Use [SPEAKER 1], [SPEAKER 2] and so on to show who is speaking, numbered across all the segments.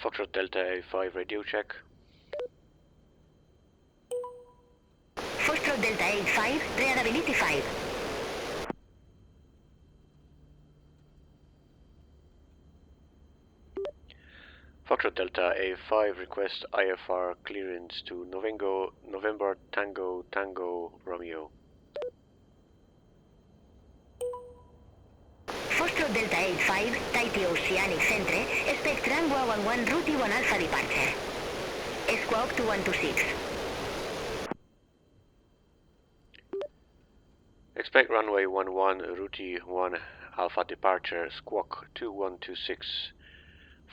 [SPEAKER 1] Foxtrot Delta A5 radio check.
[SPEAKER 2] Foxtrot Delta 85, reliability 5.
[SPEAKER 1] Foxtrot Delta A5 request IFR clearance to November Tango Tango Romeo.
[SPEAKER 2] Foxtrot Delta 85, Tahiti Oceanic Centre, expect runway 11 route 1 Alpha departure. Squawk 2126.
[SPEAKER 1] Expect runway 11 route 1 Alpha departure, squawk 2126,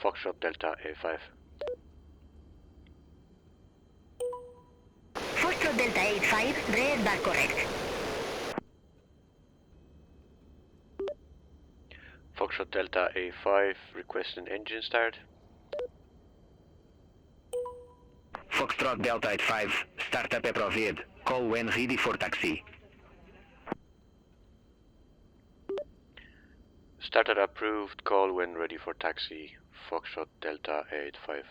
[SPEAKER 1] Foxtrot Delta A5.
[SPEAKER 2] Foxtrot Delta 85, red bar correct.
[SPEAKER 1] Foxtrot Delta A5 request an engine start.
[SPEAKER 3] Foxtrot Delta 85, startup approved. Call when ready for taxi.
[SPEAKER 1] Started approved, call when ready for taxi, Foxtrot Delta A85.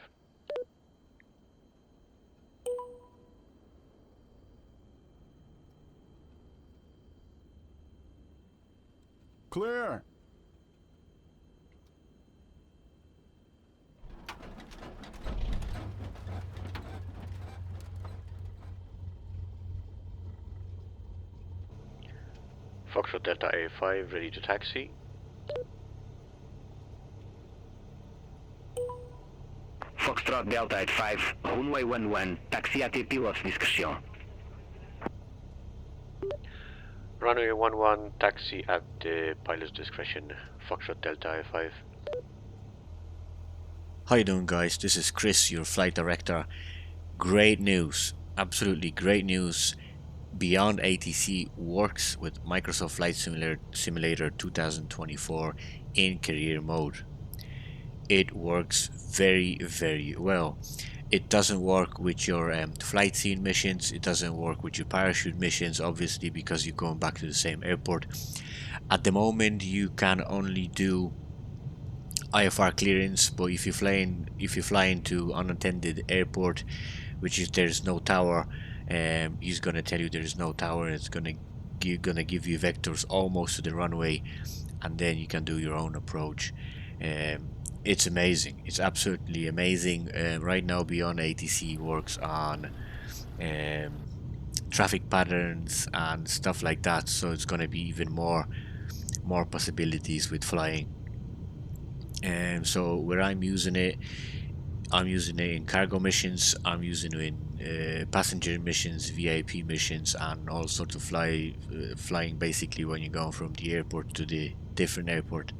[SPEAKER 4] Clear.
[SPEAKER 1] Foxtrot Delta A5 ready to taxi.
[SPEAKER 3] Foxtrot Delta 85, runway 11, taxi à tes pilotes discrétion.
[SPEAKER 1] Runway 11, taxi at the pilot's discretion, Foxtrot Delta A5.
[SPEAKER 5] How you doing, guys? This is Chris, your flight director. Great news, absolutely great news. Beyond ATC works with Microsoft Flight Simulator 2024 in career mode. It works very, very well. It doesn't work with your flight scene missions. It doesn't work with your parachute missions, obviously, because you're going back to the same airport. At the moment, you can only do IFR clearance, but if you fly into unattended airport, which is there's no tower, he's gonna tell you there's no tower. It's gonna give you vectors almost to the runway, and then you can do your own approach. It's amazing. It's absolutely amazing. Right now, Beyond ATC works on traffic patterns and stuff like that, so it's gonna be even more possibilities with flying. So where I'm using it in cargo missions, I'm using it in passenger missions, VIP missions, and all sorts of flying basically when you're going from the airport to the different airport.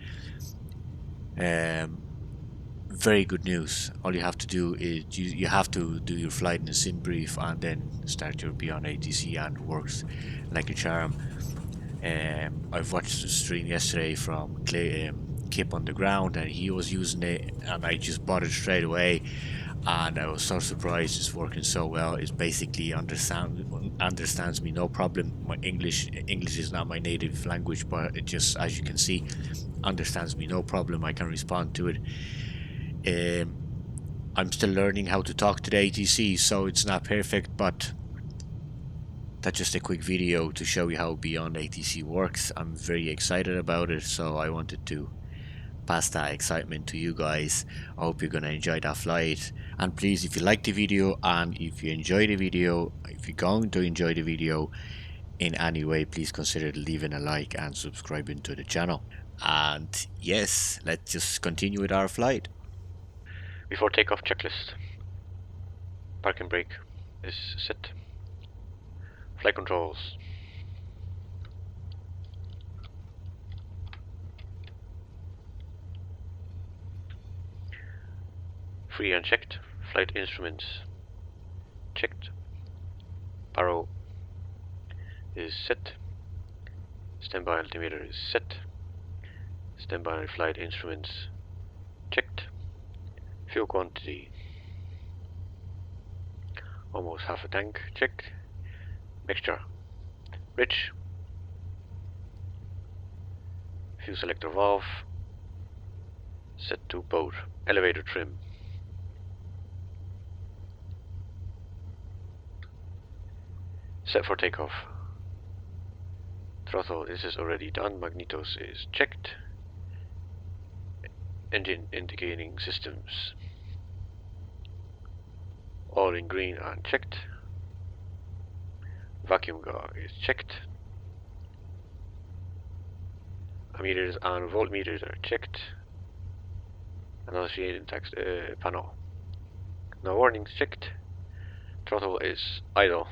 [SPEAKER 5] Very good news. All you have to do is you have to do your flight in a sim brief and then start your Beyond ATC, and it works like a charm. I've watched the stream yesterday from Kip on the ground, and he was using it, and I just bought it straight away, and I was so surprised it's working so well. It basically understands me no problem. My English is not my native language, but it just, as you can see, understands me no problem. I can respond to it. I'm still learning how to talk to the ATC, so it's not perfect, but that's just a quick video to show you how Beyond ATC works. I'm very excited about it, so I wanted to pass that excitement to you guys. I hope you're gonna enjoy that flight, and please, if you like the video and if you enjoy the video, if you're going to enjoy the video in any way, please consider leaving a like and subscribing to the channel. And yes, let's just continue with our flight.
[SPEAKER 1] Before takeoff checklist. Parking brake is set. Flight controls. Free and checked. Flight instruments checked. Paro is set. Standby altimeter is set. Standby flight instruments checked. Fuel quantity almost half a tank checked. Mixture rich. Fuel selector valve set to boat. Elevator trim Set for takeoff. Throttle, this is already done. Magnetos is checked. Engine indicating systems all in green and checked. Vacuum guard is checked. Ammeters and voltmeters are checked. Associated text panel. No warnings checked. Throttle is idle.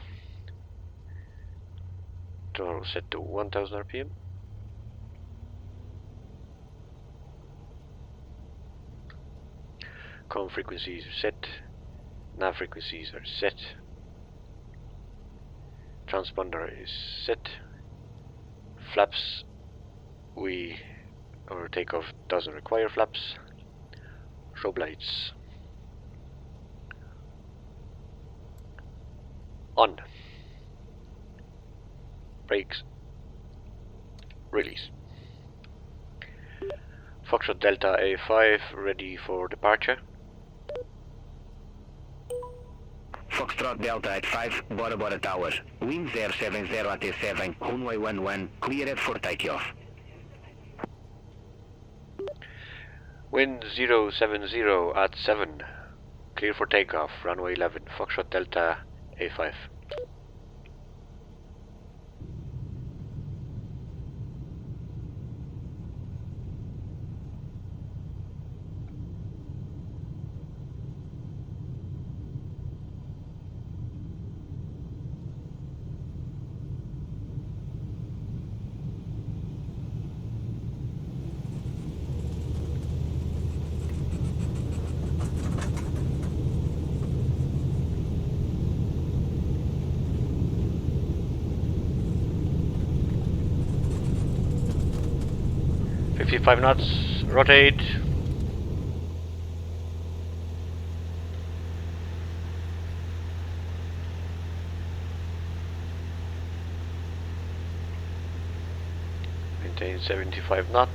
[SPEAKER 1] Throttle set to 1000 RPM. Com frequencies are set. Nav frequencies are set. Transponder is set. Flaps, our takeoff doesn't require flaps. Strobe lights on. Brakes release. Foxtrot Delta A5 ready for departure.
[SPEAKER 3] Foxtrot Delta at 5, Bora Bora Tower. Wind 070 at 7, runway 11, cleared for takeoff.
[SPEAKER 1] Wind 070 at 7, clear for takeoff, runway 11, Foxtrot Delta A5. Five knots, rotate. Maintain 75 knots.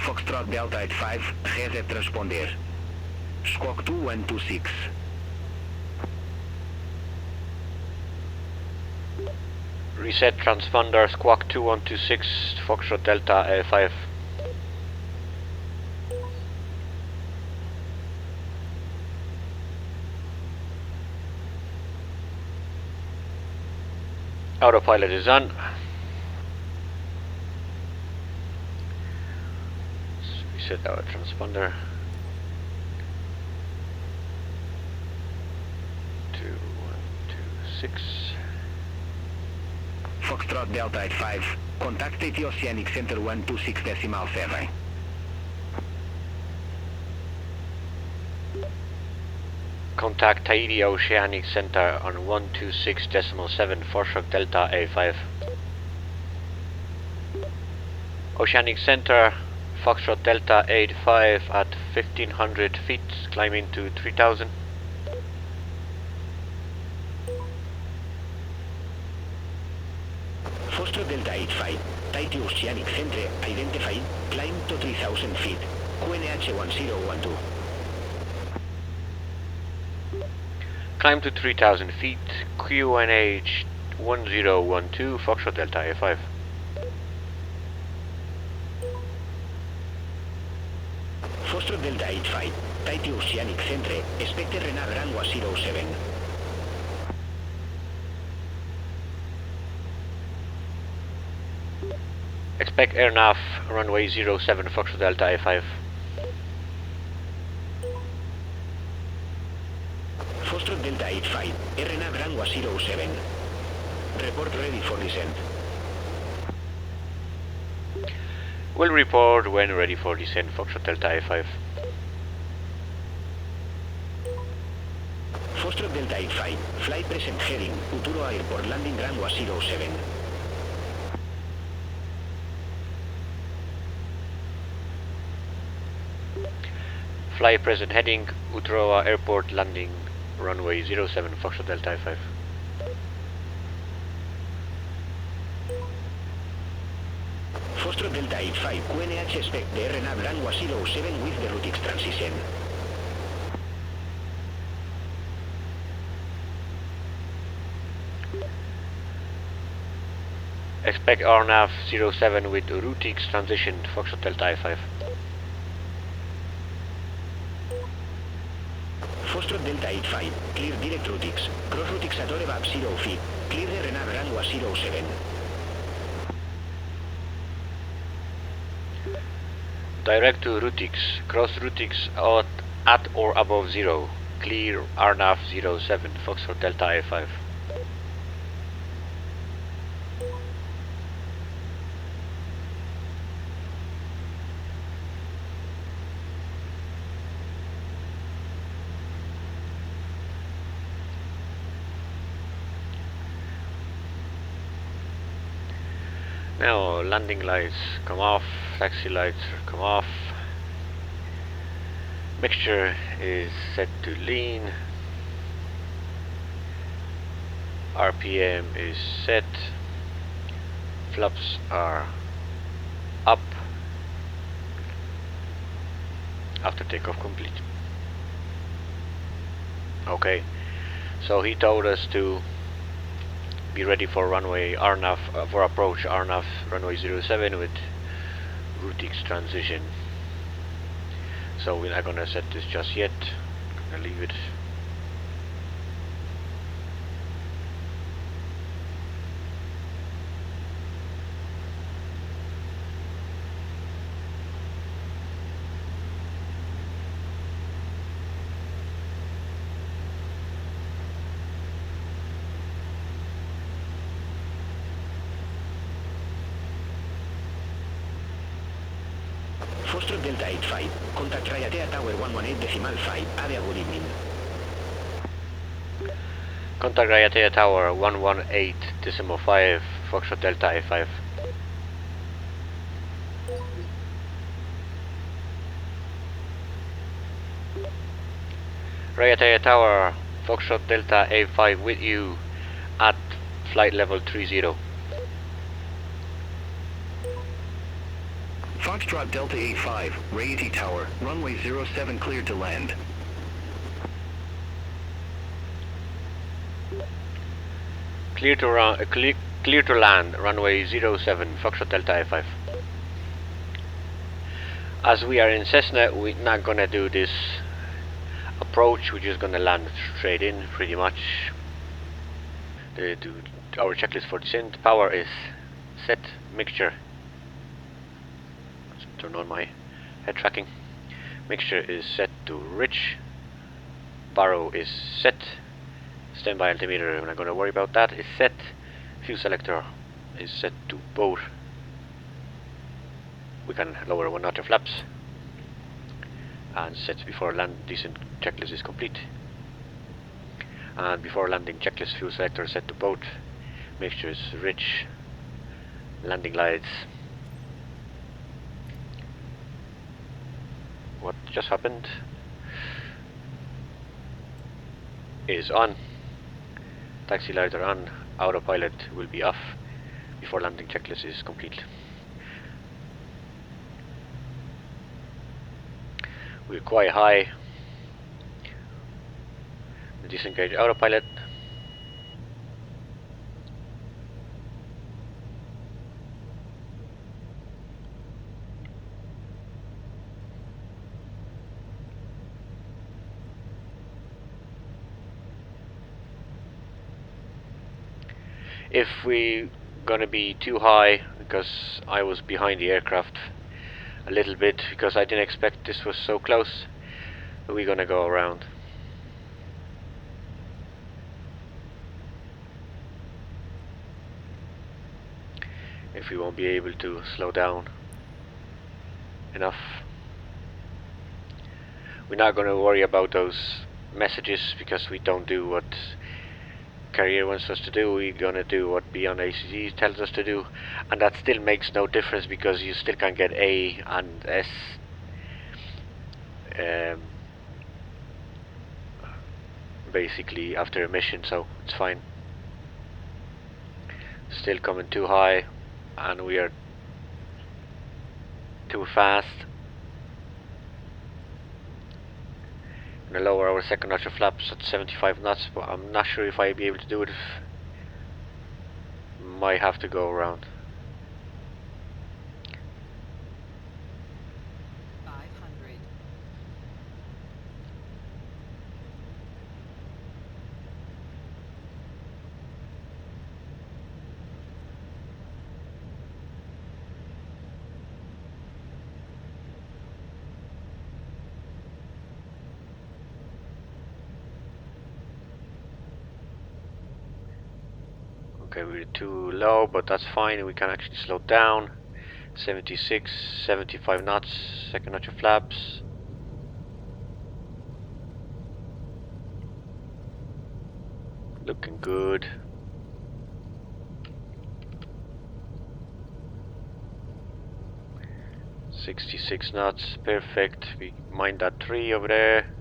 [SPEAKER 3] Foxtrot Delta at 5, reset transponder. Squawk 2126.
[SPEAKER 1] Reset transponder, Squawk 2126, Foxtrot Delta A5. Autopilot is on. Set our transponder. 2126.
[SPEAKER 3] Foxtrot Delta at 5, contact the Oceanic Center 126.7.
[SPEAKER 1] Contact Tahiti Oceanic Center on 126.7, Foxtrot Delta A5. Oceanic Center, Foxtrot Delta 85 at 1500 feet, climbing to 3000.
[SPEAKER 3] Foxtrot Delta 85, Tahiti Oceanic Center identified, climb to 3000 feet, QNH 1012.
[SPEAKER 1] Climb to 3000 feet, QNH 1012, Foxtrot Delta A5.
[SPEAKER 3] Foxtrot Delta 85, Tahiti Oceanic Center, expect RNAV runway 07.
[SPEAKER 1] Expect airnav runway 07, Foxtrot Delta A5.
[SPEAKER 3] Foxtrot Delta 85, RNAV runway 07. Report ready for descent.
[SPEAKER 1] Will report when ready for descent, Foxtrot Delta A5.
[SPEAKER 3] Foxtrot Delta 85, flight present heading, Uturo Airport landing runway 07.
[SPEAKER 1] Fly present heading, Utroa Airport, landing runway 07, Foxtrot Delta 5.
[SPEAKER 3] Foxtrot Delta 85, QNH expect the RNAV runway 07 with the routix transition.
[SPEAKER 1] Expect RNAV 07 with routix transition, Foxtrot Delta 5.
[SPEAKER 3] Foxtrot Delta 85, clear direct routix. Cross routix at or above 0 feet. Clear the RNAV runway 07.
[SPEAKER 1] Direct to routix, cross routix at or above 0. Clear RNAV 07, Foxtrot Delta 5. Now landing lights come off, taxi lights come off. Mixture is set to lean. RPM is set. Flaps are up. After takeoff complete. Okay, so he told us to be ready for runway RNAV, for approach RNAV runway 07 with routix transition. So we're not gonna set this just yet. Gonna leave it.
[SPEAKER 3] Foxtrot Delta 85, contact Ryatea Tower 118.5, Area, good evening.
[SPEAKER 1] Contact Ryatea Tower 118.5, Foxtrot Delta 5. Ryatea Tower, Foxtrot Delta A5 with you at flight level 30.
[SPEAKER 3] Foxtrot Delta 85, Rayete Tower, runway 07 cleared to land.
[SPEAKER 1] Clear to land, runway 07, Foxtrot Delta 5. As we are in Cessna, we're not gonna do this approach, we're just gonna land straight in, pretty much. Our checklist for descent, power is set, mixture. Turn on my head tracking. Mixture is set to rich. Baro is set. Standby altimeter, we're not going to worry about that, is set. Fuel selector is set to both. We can lower 1 notch of flaps. And set before land descent checklist is complete. And before landing checklist, fuel selector set to both. Mixture is rich. Landing lights. What just happened is on. Taxi lights are on. Autopilot will be off before landing checklist is complete. We're quite high. Disengage autopilot. If we're gonna be too high, because I was behind the aircraft a little bit, because I didn't expect this was so close, we're gonna go around. If we won't be able to slow down enough. We're not gonna worry about those messages, because we don't do what carrier wants us to do. We're gonna do what Beyond ATC tells us to do, and that still makes no difference because you still can get A and S basically after a mission, so it's fine. Still coming too high, and we are too fast. Gonna lower our second notch of flaps at 75 knots, but I'm not sure if I'll be able to do it. Might have to go around.
[SPEAKER 4] 500.
[SPEAKER 1] Okay, we're too low, but that's fine. We can actually slow down. 76, 75 knots, second notch of flaps. Looking good. .66 knots, perfect. We mind that 3 over there.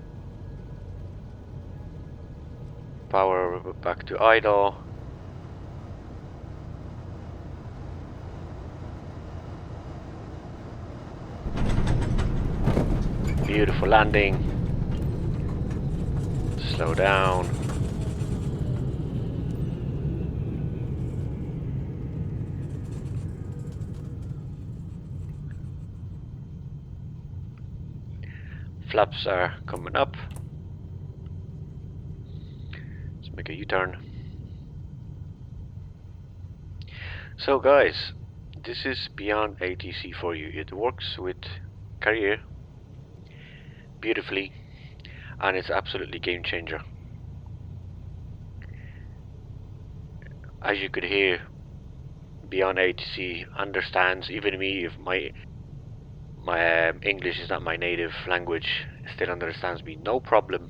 [SPEAKER 1] Power back to idle. Beautiful landing. Slow down. Flaps are coming up. Let's make a U-turn. So guys, this is Beyond ATC for you. It works with Carrier beautifully, and it's absolutely game changer. As you could hear, Beyond ATC understands even me. If my English is not my native language, it still understands me, no problem,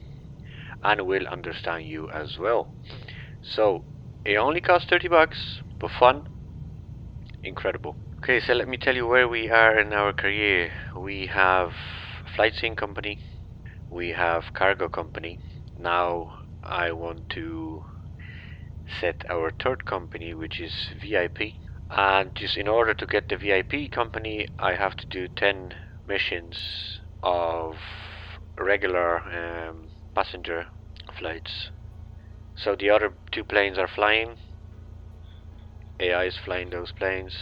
[SPEAKER 1] and will understand you as well. So it only costs 30 bucks, but fun, incredible. Okay, so let me tell you where we are in our career. We have flight sim company, we have cargo company. Now I want to set our third company, which is VIP. And just in order to get the VIP company, I have to do 10 missions of regular passenger flights. So the other 2 planes are flying. AI is flying those planes,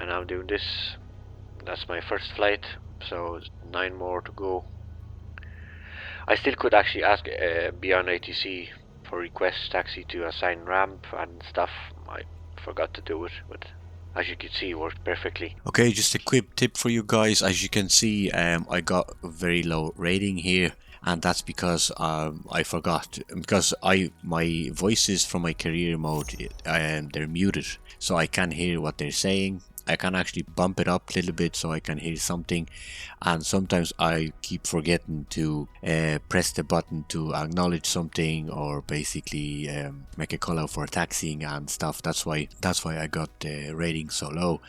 [SPEAKER 1] and I'm doing this. That's my first flight, so 9 more to go. I still could actually ask Beyond ATC for request taxi to assign ramp and stuff. I forgot to do it, but as you can see, it worked perfectly.
[SPEAKER 5] Okay, just a quick tip for you guys. As you can see, I got a very low rating here, and that's because I forgot, because my voices from my career mode, they're muted, so I can't hear what they're saying. I can actually bump it up a little bit so I can hear something, and sometimes I keep forgetting to press the button to acknowledge something, or basically make a call out for taxiing and stuff. That's why I got the rating so low.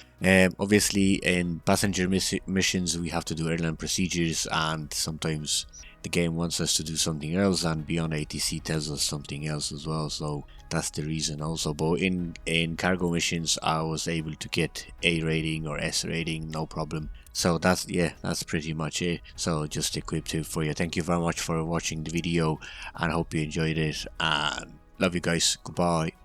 [SPEAKER 5] Obviously in passenger missions we have to do airline procedures, and sometimes the game wants us to do something else, and Beyond ATC tells us something else as well, so that's the reason also. But in cargo missions I was able to get A rating or S rating, no problem. So that's pretty much it. So just a quick tip for you. Thank you very much for watching the video, and hope you enjoyed it, and love you guys. Goodbye.